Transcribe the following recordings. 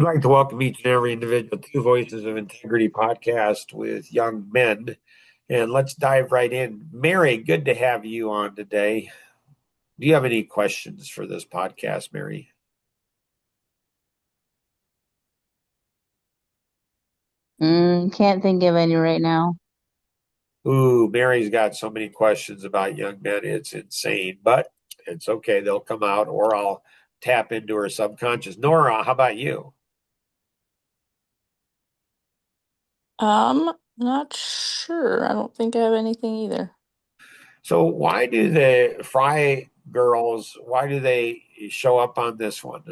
I'd like to welcome each and every individual to Voices of Integrity podcast with young men. And let's dive right in. Mary, good to have you on today. Do you have any questions for this podcast, Mary? Can't think of any right now. Ooh, Mary's got so many questions about young men. It's insane, but it's okay. They'll come out, or I'll tap into her subconscious. Nora, how about you? Not sure. I don't think I have anything either. So, why do the Fry girls, why do they show up on this one?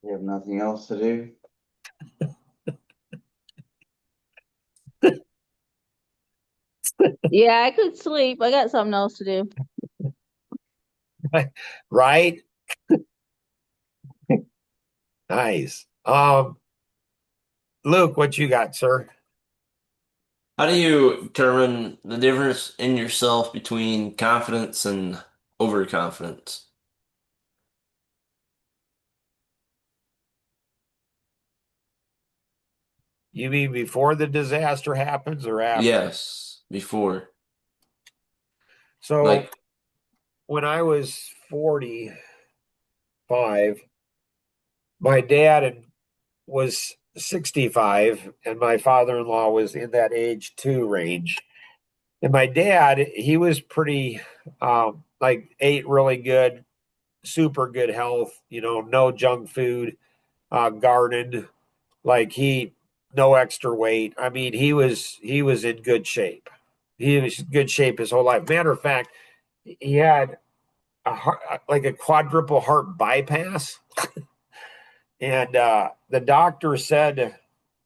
You have nothing else to do? Yeah, I could sleep. I got something else to do. Right? Nice. Luke, what you got, sir? How do you determine the difference in yourself between confidence and overconfidence? You mean before the disaster happens or after? Yes, before. So Like, when I was 45, my dad was 65 and my father-in-law was in that age two range. And my dad, he was pretty like ate really good, super good health, no junk food, garden, like he no extra weight. I mean, he was in good shape. He was in good shape his whole life. Matter of fact, he had like a quadruple heart bypass, and the doctor said,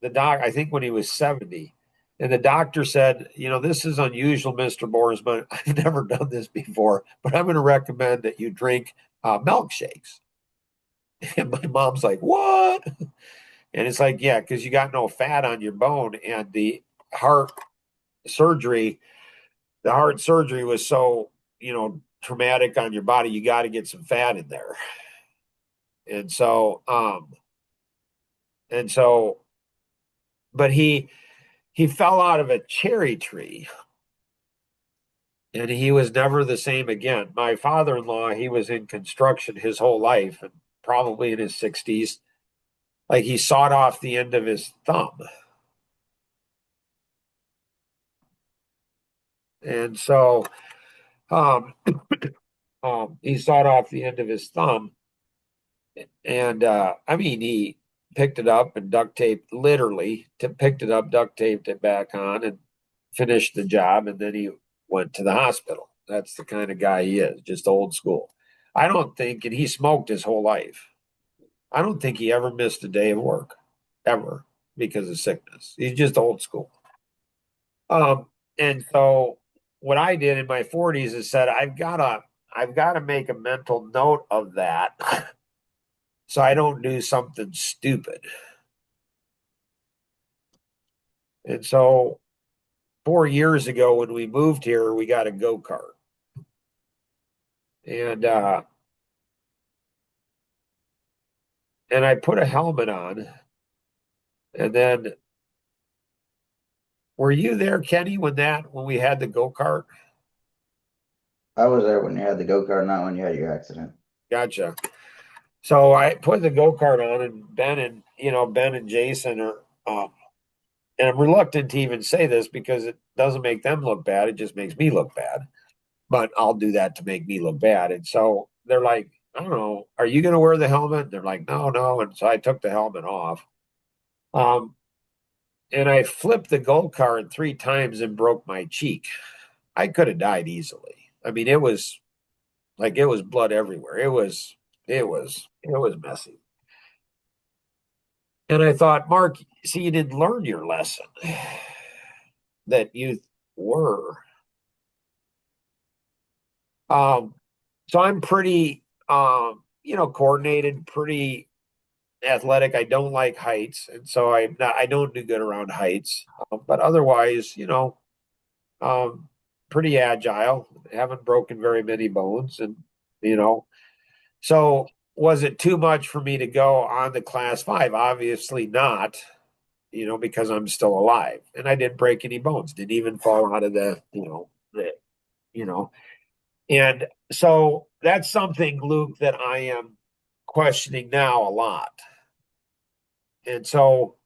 I think when he was 70, and the doctor said, this is unusual, Mr. Borisman. I've never done this before, but I'm going to recommend that you drink milkshakes. And my mom's like, what? And it's like, yeah, because you got no fat on your bone, and heart surgery, the heart surgery was so, traumatic on your body, you got to get some fat in there. And so, and so, but he fell out of a cherry tree and he was never the same again. My father-in-law, he was in construction his whole life and probably in his 60s. Like he sawed off the end of his thumb. And so um, he sawed off the end of his thumb. And I mean, he picked it up and duct taped, literally picked it up, duct taped it back on, and finished the job. And then he went to the hospital. That's the kind of guy he is, just old school. I don't think, and he smoked his whole life. I don't think he ever missed a day of work, ever, because of sickness. He's just old school. And so what I did in my 40s is said, I've got to make a mental note of that so I don't do something stupid. And so 4 years ago when we moved here, we got a go-kart. And I put a helmet on. And then were you there, Kenny, when we had the go-kart? I was there when you had the go-kart, not when you had your accident. Gotcha. So I put the go-kart on and Ben and Jason are and I'm reluctant to even say this because it doesn't make them look bad. It just makes me look bad. But I'll do that to make me look bad. And so they're like, I don't know, are you going to wear the helmet? And they're like, no, no. And so I took the helmet off. Um, and I flipped the go kart 3 times and broke my cheek. I could have died easily. I mean, it was blood everywhere. It was messy. And I thought, Mark, see, you didn't learn your lesson that you were. Um, so I'm pretty, coordinated, pretty athletic. I don't like heights, and so I don't do good around heights. But otherwise, um, pretty agile. Haven't broken very many bones, and you know. So was it too much for me to go on the class five? Obviously not, because I'm still alive and I didn't break any bones, didn't even fall out of you know, and so that's something, Luke, that I am questioning now a lot. And so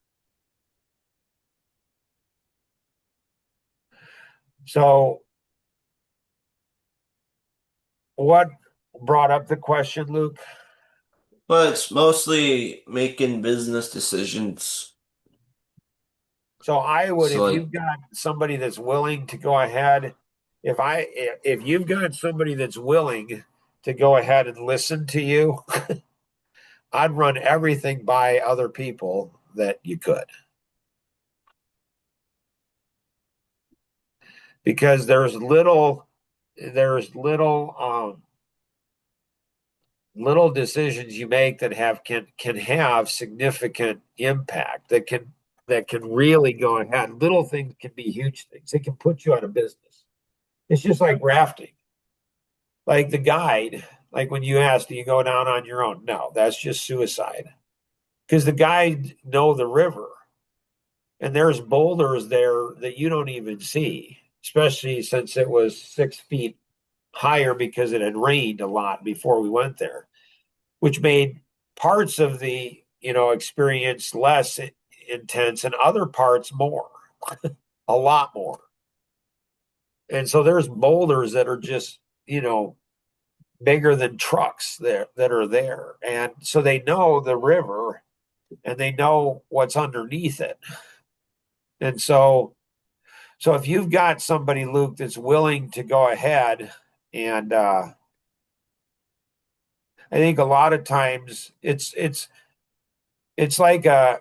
what brought up the question, Luke? But it's mostly making business decisions. So I would, So if like, you've got somebody that's willing to go ahead, if you've got somebody that's willing to go ahead and listen to you, I'd run everything by other people that you could. Because there's little decisions you make that can have significant impact, that can really go ahead. Little things can be huge things. It can put you out of business. It's just like rafting. Like the guide, like when you ask, do you go down on your own? No, that's just suicide. Because the guide know the river, and there's boulders there that you don't even see, especially since it was 6 feet higher because it had rained a lot before we went there, which made parts of the experience less intense and other parts more, a lot more. And so there's boulders that are just bigger than trucks there that are there, and so they know the river and they know what's underneath it. And so if you've got somebody, Luke, that's willing to go ahead and I think a lot of times it's like a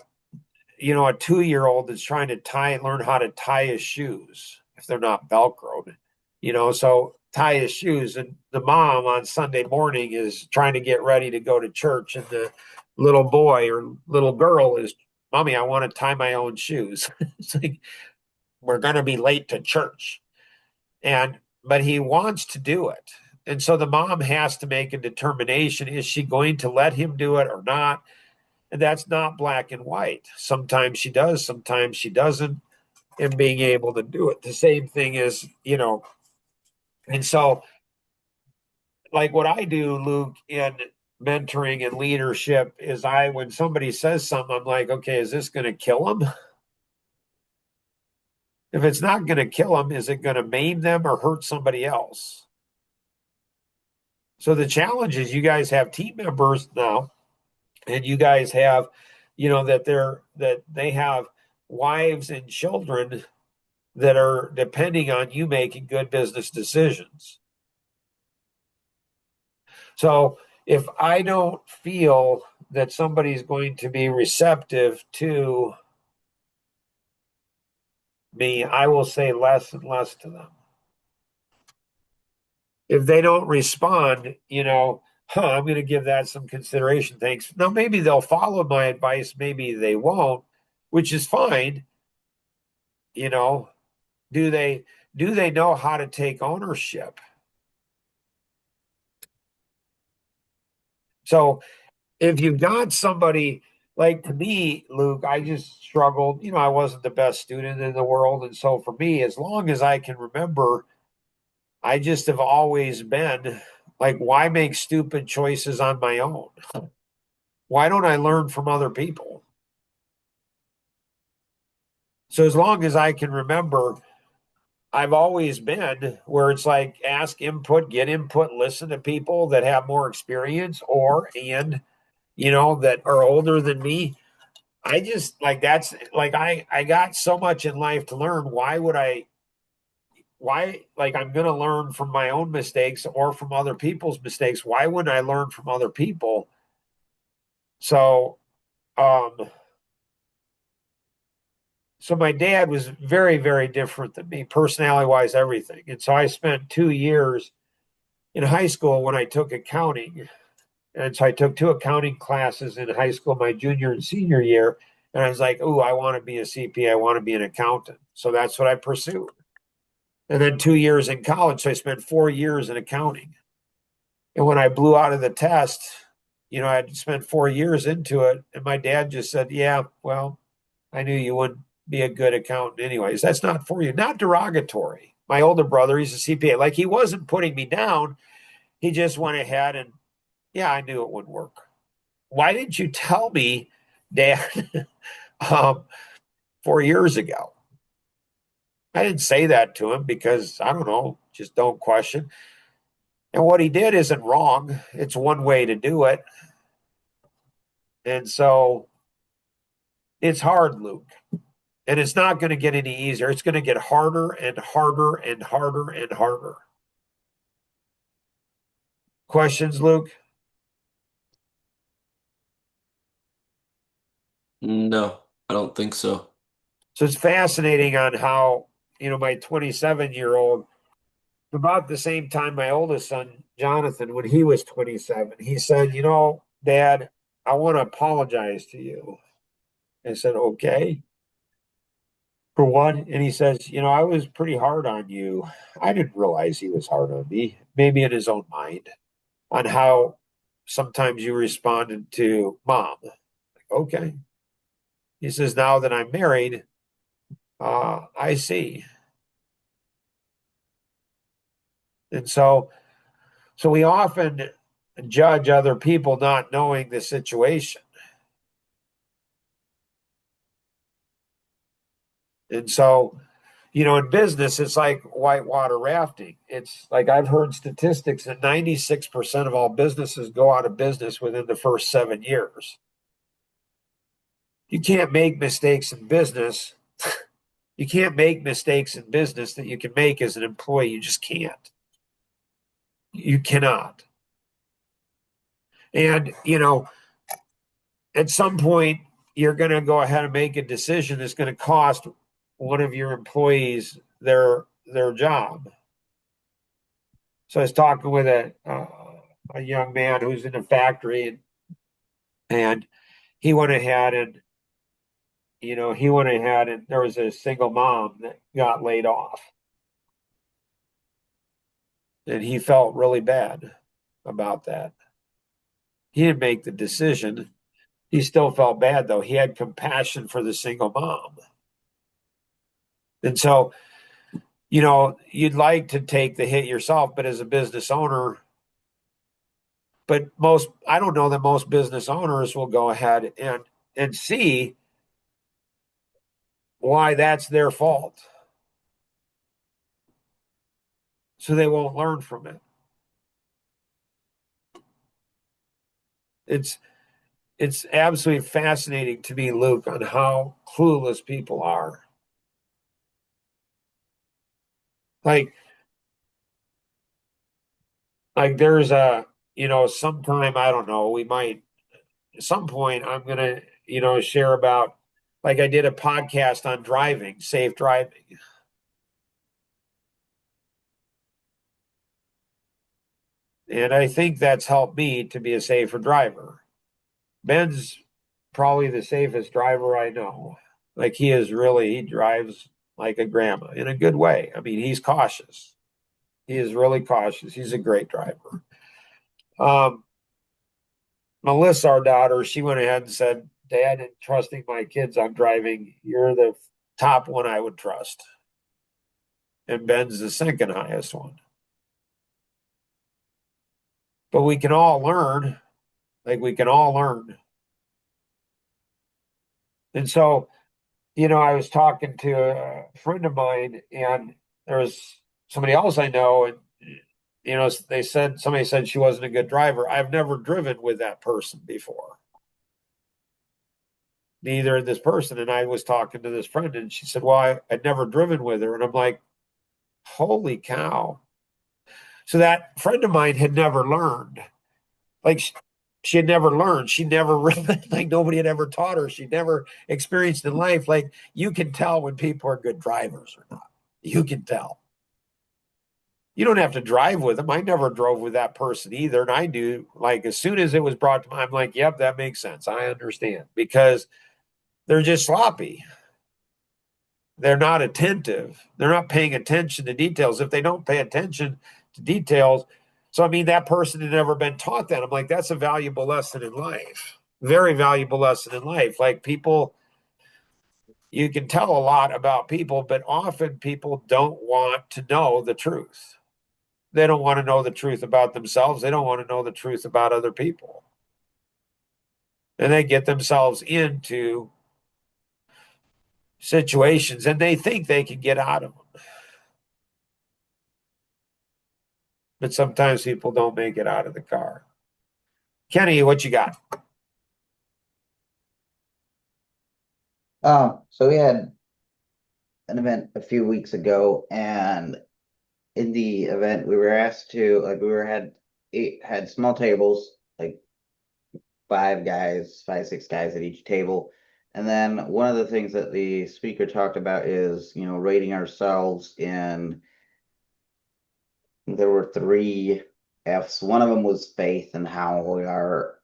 2-year-old that's trying to learn how to tie his shoes if they're not velcroed, so tie his shoes, and the mom on Sunday morning is trying to get ready to go to church, and the little boy or little girl is, Mommy, I want to tie my own shoes. It's like, we're going to be late to church, but he wants to do it. And so the mom has to make a determination. Is she going to let him do it or not? And that's not black and white. Sometimes she does, sometimes she doesn't, and being able to do it. The same thing is, and so like what I do, Luke, in mentoring and leadership is when somebody says something, I'm like, okay, is this going to kill them? If it's not going to kill them, is it going to maim them or hurt somebody else? So the challenge is you guys have team members now, and you guys have, that they have wives and children that are depending on you making good business decisions. So if I don't feel that somebody's going to be receptive to me, I will say less and less to them. If they don't respond, I'm going to give that some consideration. Thanks. Now, maybe they'll follow my advice, maybe they won't, which is fine. You know, do they know how to take ownership? So if you've got somebody like, to me, Luke, I just struggled. I wasn't the best student in the world. And so for me, as long as I can remember, I just have always been like, why make stupid choices on my own? Why don't I learn from other people? So as long as I can remember, I've always been where it's like ask input, get input, listen to people that have more experience that are older than me. I just like that's like I got so much in life to learn. Why like I'm going to learn from my own mistakes or from other people's mistakes. Why wouldn't I learn from other people? So um so my dad was very, very different than me, personality wise, everything. And so I spent 2 years in high school when I took accounting. And so I took two accounting classes in high school, my junior and senior year. And I was like, oh, I want to be a CPA. I want to be an accountant. So that's what I pursued. And then 2 years in college. So I spent 4 years in accounting. And when I blew out of the test, I'd spent 4 years into it. And my dad just said, yeah, well, I knew you wouldn't be a good accountant anyways. That's not for you. Not derogatory. My older brother, he's a CPA. Like, he wasn't putting me down. He just went ahead and, yeah, I knew it wouldn't work. Why didn't you tell me, Dad, 4 years ago? I didn't say that to him because, I don't know, just don't question. And what he did isn't wrong. It's one way to do it. And so it's hard, Luke. And it's not going to get any easier. It's going to get harder and harder and harder and harder. Questions, Luke? No, I don't think so. So it's fascinating on how, my 27-year-old, about the same time my oldest son, Jonathan, when he was 27, he said, Dad, I want to apologize to you. I said, okay. For what? And he says, I was pretty hard on you. I didn't realize he was hard on me, maybe in his own mind, on how sometimes you responded to mom. Like, okay. He says, now that I'm married, I see. And so we often judge other people not knowing the situation. And so, in business, it's like whitewater rafting. It's like I've heard statistics that 96% of all businesses go out of business within the first 7 years. You can't make mistakes in business. You can't make mistakes in business that you can make as an employee. You just can't. You cannot. And, at some point, you're going to go ahead and make a decision that's going to cost one of your employees their job. So I was talking with a young man who's in a factory, and he went ahead and there was a single mom that got laid off, and he felt really bad about that. He didn't make the decision. He still felt bad, though. He had compassion for the single mom. And so, you'd like to take the hit yourself, but as a business owner, I don't know that most business owners will go ahead and see why that's their fault. So they won't learn from it. It's absolutely fascinating to me, Luke, on how clueless people are. Like there's sometime, I don't know, we might, at some point, I'm going to, share about, like, I did a podcast on driving, safe driving. And I think that's helped me to be a safer driver. Ben's probably the safest driver I know. Like, he drives like a grandma in a good way. I mean, he's cautious. He is really cautious. He's a great driver. Melissa, our daughter, she went ahead and said, Dad, in trusting my kids on driving, you're the top one I would trust. And Ben's the second highest one. But we can all learn. Like, we can all learn. And so, I was talking to a friend of mine, and there was somebody else I know, and somebody said she wasn't a good driver. I've never driven with that person before. Neither this person. And I was talking to this friend, and she said, well, I'd never driven with her. And I'm like, holy cow. So that friend of mine had never learned. Like, she had never learned. She never really, like, nobody had ever taught her. She never experienced in life. Like, you can tell when people are good drivers or not. You can tell. You don't have to drive with them. I never drove with that person either. And I knew, like, as soon as it was brought to mind, I'm like, yep, that makes sense. I understand, because they're just sloppy. They're not attentive. They're not paying attention to details. If they don't pay attention to details, So, I mean, that person had never been taught that. I'm like, that's a valuable lesson in life. Very valuable lesson in life. Like people, you can tell a lot about people, but often people don't want to know the truth. They don't want to know the truth about themselves. They don't want to know the truth about other people. And they get themselves into situations and they think they can get out of them. But sometimes people don't make it out of the car. Kenny, what you got? So we had an event a few weeks ago, and in the event we were asked to like we were had small tables, like 5 guys, 5, 6 guys at each table. And then one of the things that the speaker talked about is, rating ourselves in, there were 3 F's. One of them was faith and how we are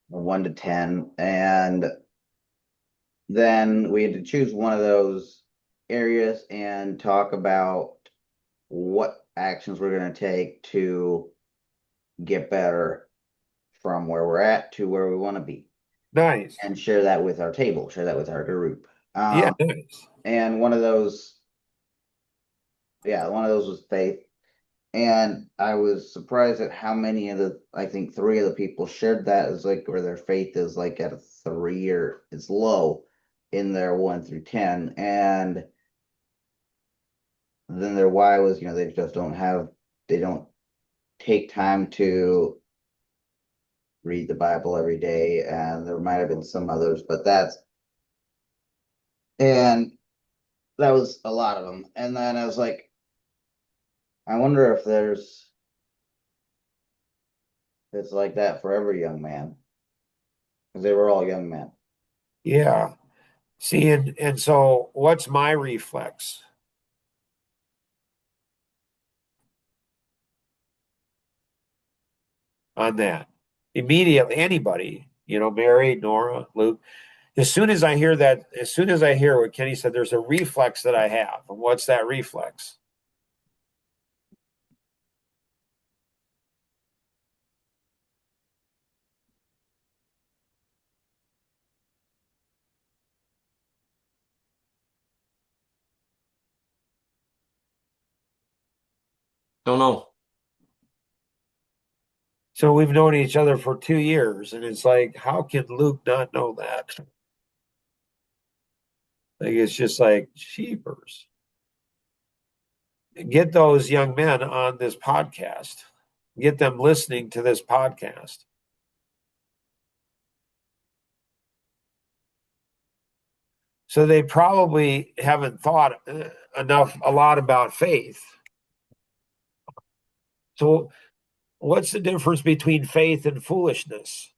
1 to 10. And then we had to choose one of those areas and talk about what actions we're going to take to get better from where we're at to where we want to be, Nice. and share that with our table, share that with our group. Yeah, nice. And one of those, yeah, one of those was faith. And I was surprised at how many of I think 3 of the people shared that as like where their faith is like at a 3 or it's low in their 1 through 10. And then their why was, they just they don't take time to read the Bible every day. And there might have been some others, but and that was a lot of them. And then I was like, I wonder if it's like that for every young man, because they were all young men. Yeah. See, and so what's my reflex on that? Immediately, anybody, Mary, Nora, Luke, as soon as I hear that, as soon as I hear what Kenny said, there's a reflex that I have. And what's that reflex? Don't know. So we've known each other for 2 years, and it's like, how can Luke not know that? Like it's just like cheapers. Get those young men on this podcast. Get them listening to this podcast. So they probably haven't thought a lot about faith. So what's the difference between faith and foolishness?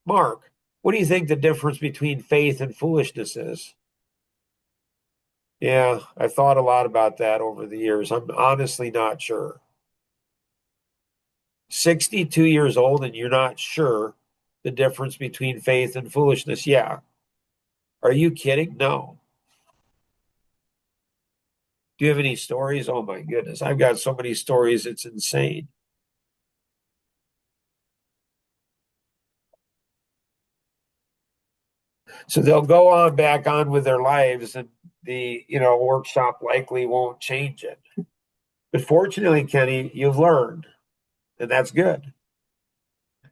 Mark, what do you think the difference between faith and foolishness is? Yeah, I thought a lot about that over the years. I'm honestly not sure. 62 years old and you're not sure the difference between faith and foolishness. Yeah. Are you kidding? No. Do you have any stories? Oh my goodness. I've got so many stories. It's insane. So they'll go on back on with their lives and the, workshop likely won't change it. But fortunately, Kenny, you've learned, and that's good,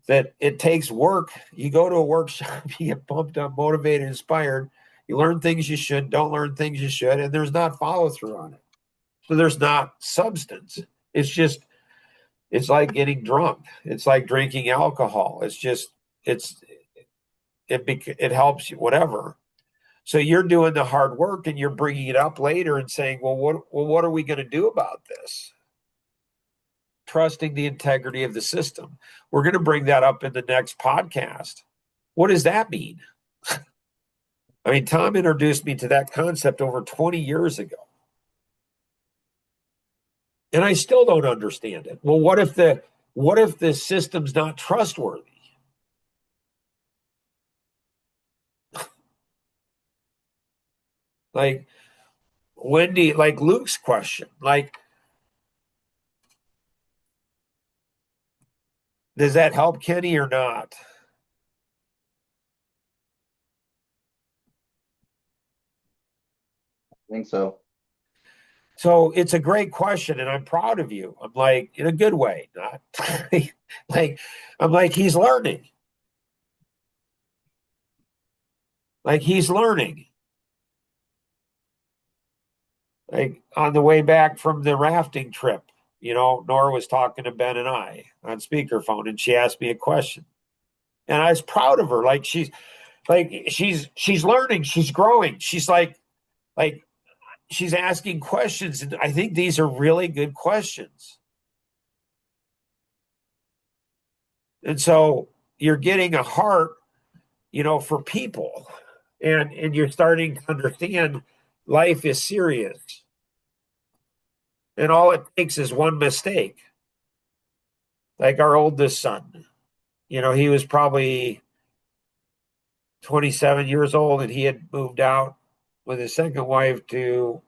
that it takes work. You go to a workshop, you get pumped up, motivated, inspired. You learn things you should, don't learn things you should, and there's not follow through on it. So there's not substance. It's just, it's like getting drunk. It's like drinking alcohol. It's just, it's, it helps you, whatever. So you're doing the hard work and you're bringing it up later and saying, what are we going to do about this? Trusting the integrity of the system. We're going to bring that up in the next podcast. What does that mean? I mean, Tom introduced me to that concept over 20 years ago. And I still don't understand it. Well, what if the system's not trustworthy? Like Wendy, like Luke's question, like Does that help Kenny or not? I think so. So it's a great question, and I'm proud of you. I'm like, in a good way, not like I'm like, he's learning. Like he's learning. Like on the way back from the rafting trip, Nora was talking to Ben and I on speakerphone, and she asked me a question. And I was proud of her. She's learning, she's growing. Like she's asking questions, and I think these are really good questions. And so you're getting a heart, for people, and you're starting to understand life is serious, and all it takes is one mistake. Like our oldest son, he was probably 27 years old, and he had moved out with his second wife to,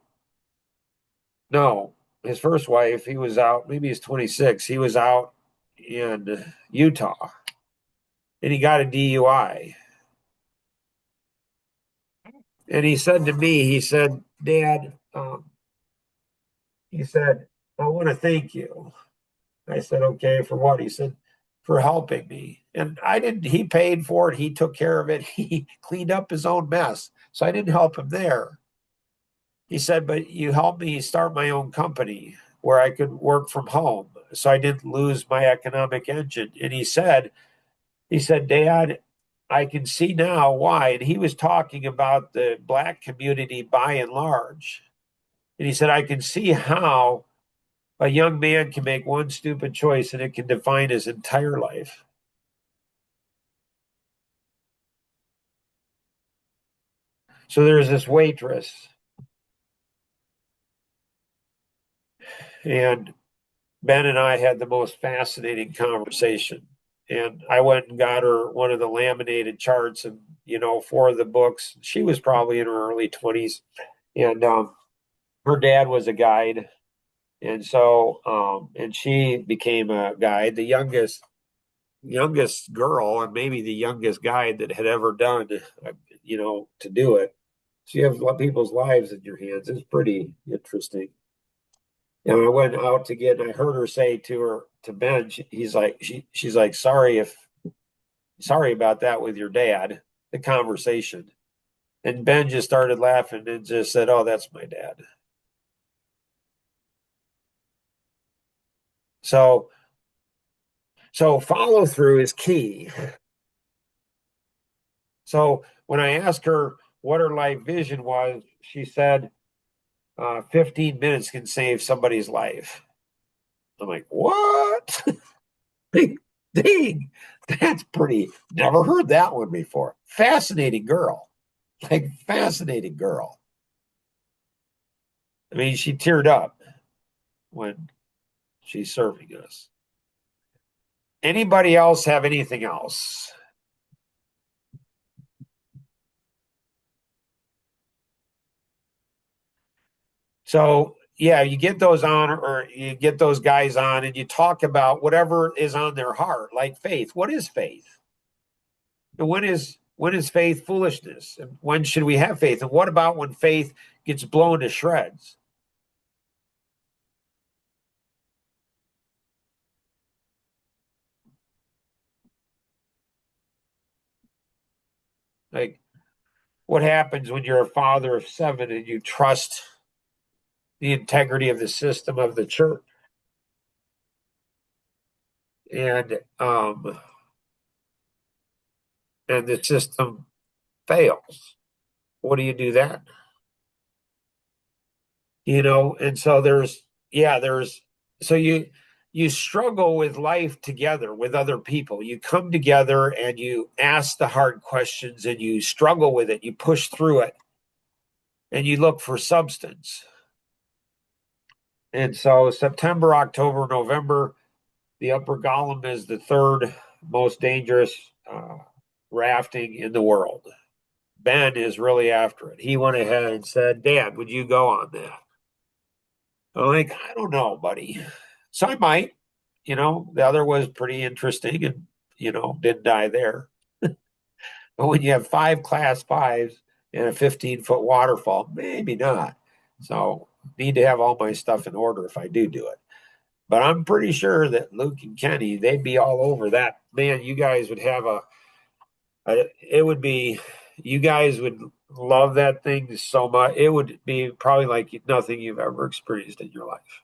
no, his first wife. He was out, maybe he's 26. He was out in Utah, and he got a DUI. And he said to me, he said, Dad, he said, I want to thank you. I said, okay, for what? He said, for helping me. And I didn't, he paid for it. He took care of it. He cleaned up his own mess. So I didn't help him there. He said, but you helped me start my own company where I could work from home. So I didn't lose my economic engine. And he said, Dad, I can see now why. And he was talking about the Black community by and large. And he said, I can see how a young man can make one stupid choice and it can define his entire life. So there's this waitress, and Ben and I had the most fascinating conversation. And I went and got her one of the laminated charts and, for the books. She was probably in her early 20s. And her dad was a guide. And so, and she became a guide, the youngest girl, and maybe the youngest guide that had ever done, to do it. So you have people's lives in your hands. It's pretty interesting. And I went out to get, and I heard her say to Ben, she's like, sorry about that with your dad, the conversation. And Ben just started laughing and just said, oh, that's my dad. So, so follow through is key. So when I asked her what her life vision was, she said, 15 minutes can save somebody's life. I'm like, what? ding, ding. That's pretty, never heard that one before. Fascinating girl. Like, fascinating girl. I mean, she teared up when she's serving us. Anybody else have anything else? So, yeah, you get those on, or you get those guys on, and you talk about whatever is on their heart, like faith. What is faith? And when is faith foolishness? And when should we have faith? And what about when faith gets blown to shreds? Like, what happens when you're a father of seven and you trust the integrity of the system of the church, and and the system fails? What do you do then? And so you struggle with life together with other people. You come together and you ask the hard questions and you struggle with it. You push through it and you look for substance. And so September, October, November, the Upper Gollum is the third most dangerous rafting in the world. Ben is really after it. He went ahead and said, Dad, would you go on that? I'm like, I don't know, buddy. So I might. the other was pretty interesting and, didn't die there. But when you have 5 class 5s and a 15-foot waterfall, maybe not. So need to have all my stuff in order if I do it. But I'm pretty sure that Luke and Kenny, they'd be all over that. Man, you guys would have it would be, you guys would love that thing so much. It would be probably like nothing you've ever experienced in your life.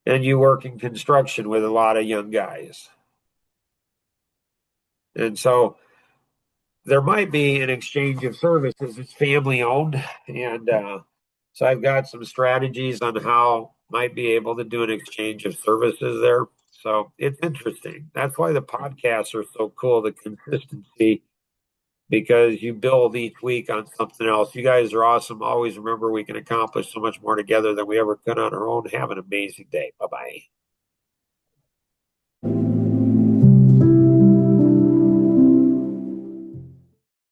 And you work in construction with a lot of young guys. And so there might be an exchange of services. It's family owned. And so I've got some strategies on how might be able to do an exchange of services there. So it's interesting. That's why the podcasts are so cool, the consistency, because you build each week on something else. You guys are awesome. Always remember we can accomplish so much more together than we ever could on our own. Have an amazing day. Bye bye.